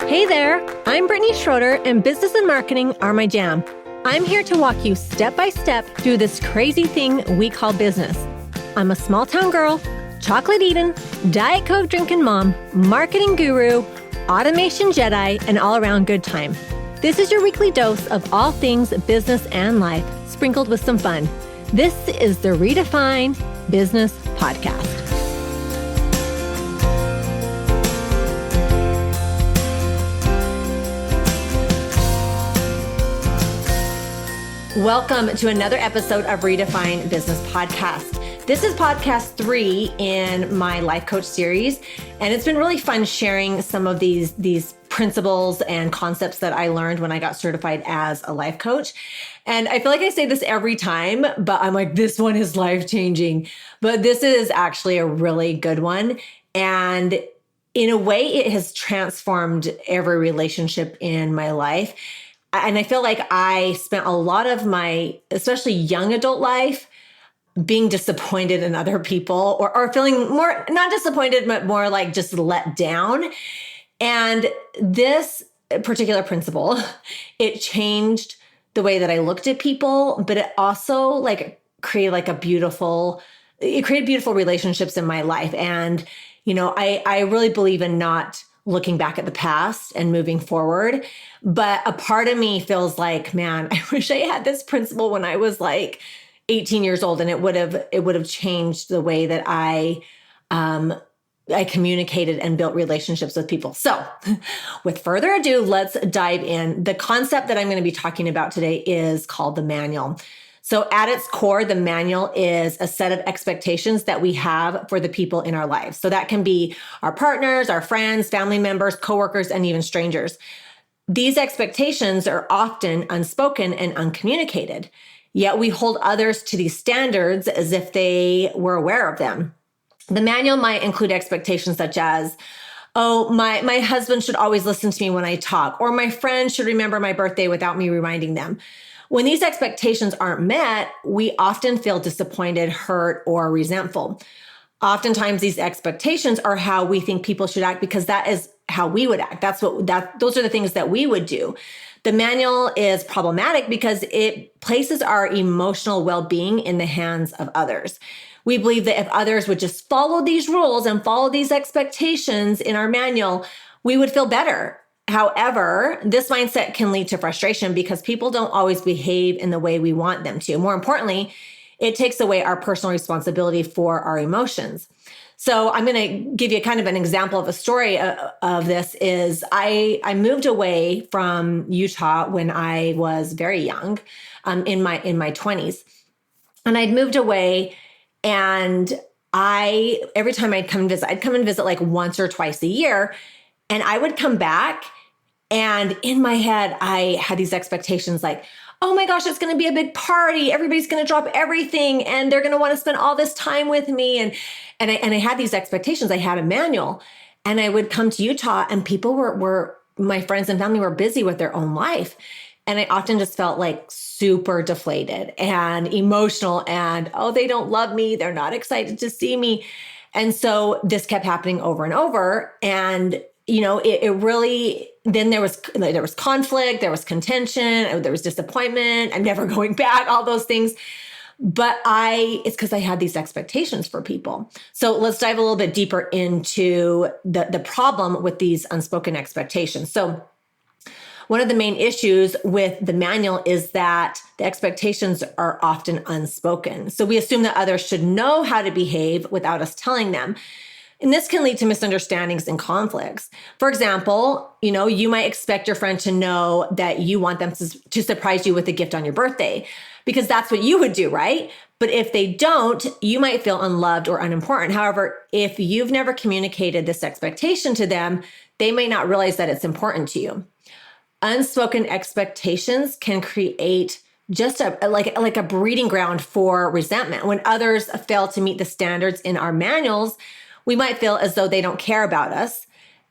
Hey there, I'm Brittany Schroeder, and business and marketing are my jam. I'm here to walk you step by step through this crazy thing we call business. I'm a small town girl, chocolate eating, Diet Coke drinking mom, marketing guru, automation Jedi, and all around good time. This is your weekly dose of all things business and life, sprinkled with some fun. This is the Redefine Business Podcast. Welcome to another episode of Redefine Business Podcast. This is podcast 3 in my life coach series, and it's been really fun sharing some of these principles and concepts that I learned when I got certified as a life coach. And I feel like I say this every time, but I'm like, this one is life-changing. But this is actually a really good one. And in a way, it has transformed every relationship in my life. And I feel like I spent a lot of my, especially young adult life, being disappointed in other people or feeling more, not disappointed, but more like just let down. And this particular principle, it changed the way that I looked at people, but it also created beautiful relationships in my life. And, I really believe in not looking back at the past and moving forward. But a part of me feels like, man, I wish I had this principle when I was like 18 years old, and it would have changed the way that I communicated and built relationships with people. So with further ado, let's dive in. The concept that I'm going to be talking about today is called the manual. So at its core, the manual is a set of expectations that we have for the people in our lives. So that can be our partners, our friends, family members, coworkers, and even strangers. These expectations are often unspoken and uncommunicated, yet we hold others to these standards as if they were aware of them. The manual might include expectations such as, oh, my husband should always listen to me when I talk, or my friend should remember my birthday without me reminding them. When these expectations aren't met, we often feel disappointed, hurt, or resentful. Oftentimes, these expectations are how we think people should act because that is how we would act. Those are the things that we would do. The manual is problematic because it places our emotional well-being in the hands of others. We believe that if others would just follow these rules and follow these expectations in our manual, we would feel better. However, this mindset can lead to frustration because people don't always behave in the way we want them to. More importantly, it takes away our personal responsibility for our emotions. So I'm going to give you kind of an example of a story of this is I moved away from Utah when I was very young, in my 20s. And I'd moved away, and every time I'd come and visit like once or twice a year, and I would come back. And in my head, I had these expectations like, oh my gosh, it's going to be a big party. Everybody's going to drop everything and they're going to want to spend all this time with me. And I had these expectations. I had a manual, and I would come to Utah, and people were my friends and family were busy with their own life. And I often just felt like super deflated and emotional and, oh, they don't love me. They're not excited to see me. And so this kept happening over and over. And it really, then there was conflict, there was contention, there was disappointment. I'm never going back, all those things. But it's because I had these expectations for people. So let's dive a little bit deeper into the problem with these unspoken expectations. So one of the main issues with the manual is that the expectations are often unspoken. So we assume that others should know how to behave without us telling them. And this can lead to misunderstandings and conflicts. For example, you might expect your friend to know that you want them to surprise you with a gift on your birthday because that's what you would do, right? But if they don't, you might feel unloved or unimportant. However, if you've never communicated this expectation to them, they may not realize that it's important to you. Unspoken expectations can create just a breeding ground for resentment. When others fail to meet the standards in our manuals, we might feel as though they don't care about us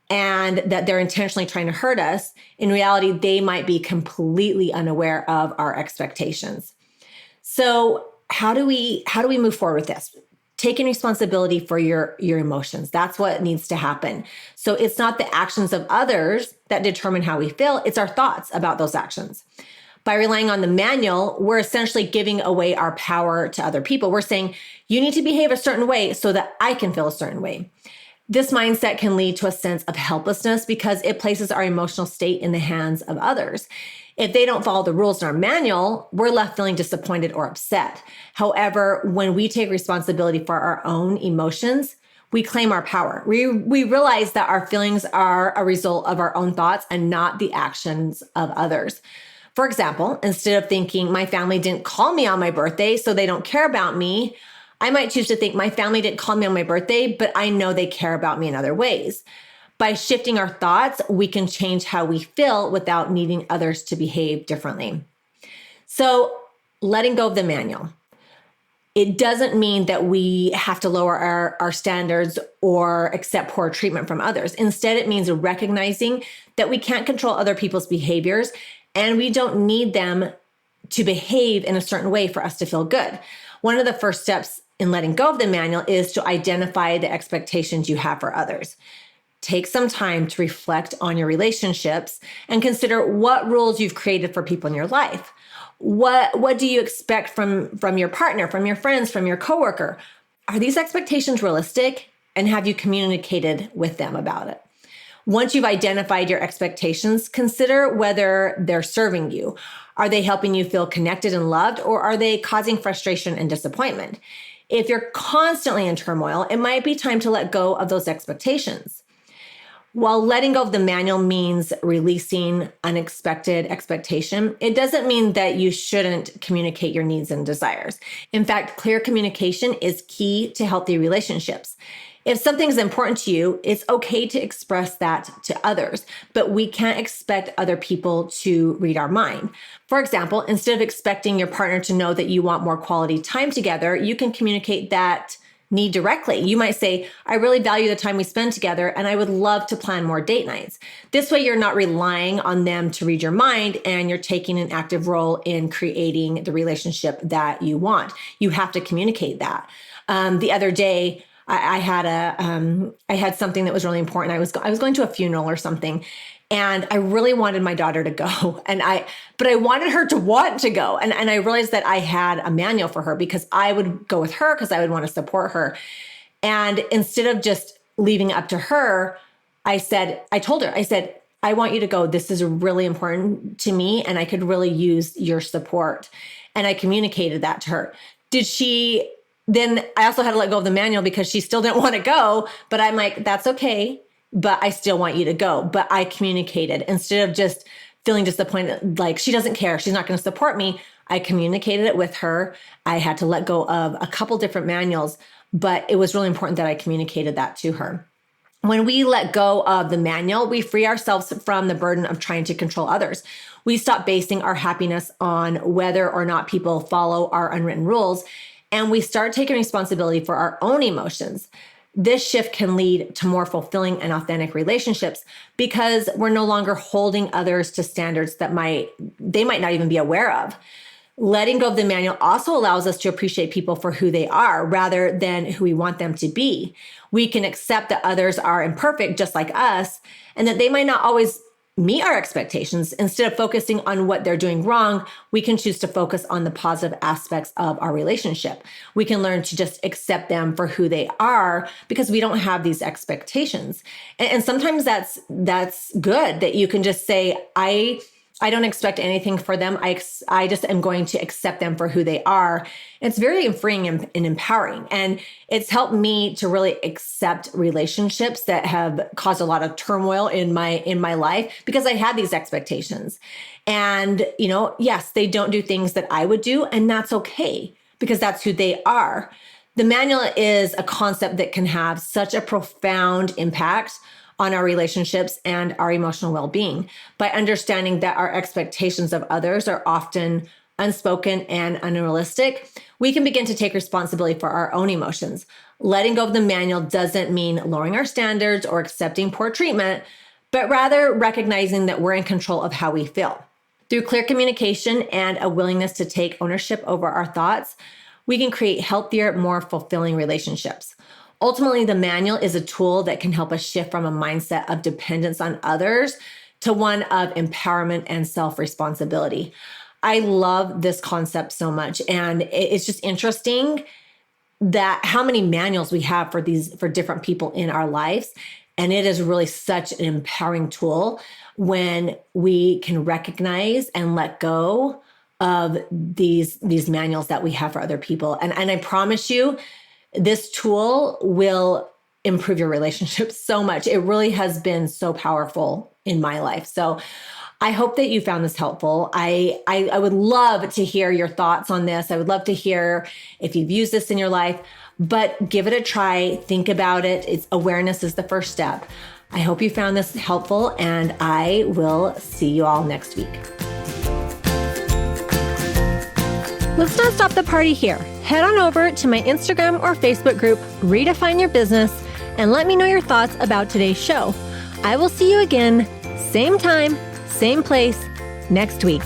and that they're intentionally trying to hurt us. In reality, they might be completely unaware of our expectations. So how do we move forward with this? taking responsibility for your emotions. That's what needs to happen. So it's not the actions of others that determine how we feel, it's our thoughts about those actions. By relying on the manual, we're essentially giving away our power to other people. We're saying, you need to behave a certain way so that I can feel a certain way. This mindset can lead to a sense of helplessness because it places our emotional state in the hands of others. If they don't follow the rules in our manual, we're left feeling disappointed or upset. However, when we take responsibility for our own emotions, we claim our power. We realize that our feelings are a result of our own thoughts and not the actions of others. For example, instead of thinking my family didn't call me on my birthday, so they don't care about me, I might choose to think my family didn't call me on my birthday, but I know they care about me in other ways. By shifting our thoughts, we can change how we feel without needing others to behave differently. So, letting go of the manual. It doesn't mean that we have to lower our standards or accept poor treatment from others. Instead, it means recognizing that we can't control other people's behaviors and we don't need them to behave in a certain way for us to feel good. One of the first steps in letting go of the manual is to identify the expectations you have for others. Take some time to reflect on your relationships and consider what rules you've created for people in your life. What do you expect from your partner, from your friends, from your coworker? Are these expectations realistic? And have you communicated with them about it? Once you've identified your expectations, consider whether they're serving you. Are they helping you feel connected and loved, or are they causing frustration and disappointment? If you're constantly in turmoil, it might be time to let go of those expectations. While letting go of the manual means releasing unexpected expectation, it doesn't mean that you shouldn't communicate your needs and desires. In fact, clear communication is key to healthy relationships. If something's important to you, it's okay to express that to others, but we can't expect other people to read our mind. For example, instead of expecting your partner to know that you want more quality time together, you can communicate that need directly. You might say, I really value the time we spend together and I would love to plan more date nights. This way, you're not relying on them to read your mind and you're taking an active role in creating the relationship that you want. You have to communicate that. The other day, I had something that was really important. I was going to a funeral or something, and I really wanted my daughter to go, but I wanted her to want to go, and I realized that I had a manual for her because I would go with her because I would want to support her, and instead of just leaving it up to her, I told her, I want you to go. This is really important to me, and I could really use your support, and I communicated that to her. Then I also had to let go of the manual because she still didn't want to go, but I'm like, that's okay, but I still want you to go. But I communicated instead of just feeling disappointed, like she doesn't care, she's not going to support me. I communicated it with her. I had to let go of a couple different manuals, but it was really important that I communicated that to her. When we let go of the manual, we free ourselves from the burden of trying to control others. We stop basing our happiness on whether or not people follow our unwritten rules, and we start taking responsibility for our own emotions. This shift can lead to more fulfilling and authentic relationships because we're no longer holding others to standards that they might not even be aware of. Letting go of the manual also allows us to appreciate people for who they are rather than who we want them to be. We can accept that others are imperfect just like us and that they might not always meet our expectations. Instead of focusing on what they're doing wrong, we can choose to focus on the positive aspects of our relationship. We can learn to just accept them for who they are because we don't have these expectations. And sometimes that's good that you can just say, I don't expect anything for them. I just am going to accept them for who they are. And it's very freeing and empowering. And it's helped me to really accept relationships that have caused a lot of turmoil in my life because I had these expectations. And, yes, they don't do things that I would do, and that's okay because that's who they are. The manual is a concept that can have such a profound impact on our relationships and our emotional well-being. By understanding that our expectations of others are often unspoken and unrealistic, we can begin to take responsibility for our own emotions. Letting go of the manual doesn't mean lowering our standards or accepting poor treatment, but rather recognizing that we're in control of how we feel. Through clear communication and a willingness to take ownership over our thoughts, we can create healthier, more fulfilling relationships. Ultimately, the manual is a tool that can help us shift from a mindset of dependence on others to one of empowerment and self-responsibility. I love this concept so much. And it's just interesting that how many manuals we have for different people in our lives. And it is really such an empowering tool when we can recognize and let go of these manuals that we have for other people. And I promise you, this tool will improve your relationship so much. It really has been so powerful in my life. So I hope that you found this helpful. I would love to hear your thoughts on this. I would love to hear if you've used this in your life, but give it a try. Think about it. Awareness is the first step. I hope you found this helpful, and I will see you all next week. Let's not stop the party here. Head on over to my Instagram or Facebook group, Redefine Your Business, and let me know your thoughts about today's show. I will see you again, same time, same place, next week.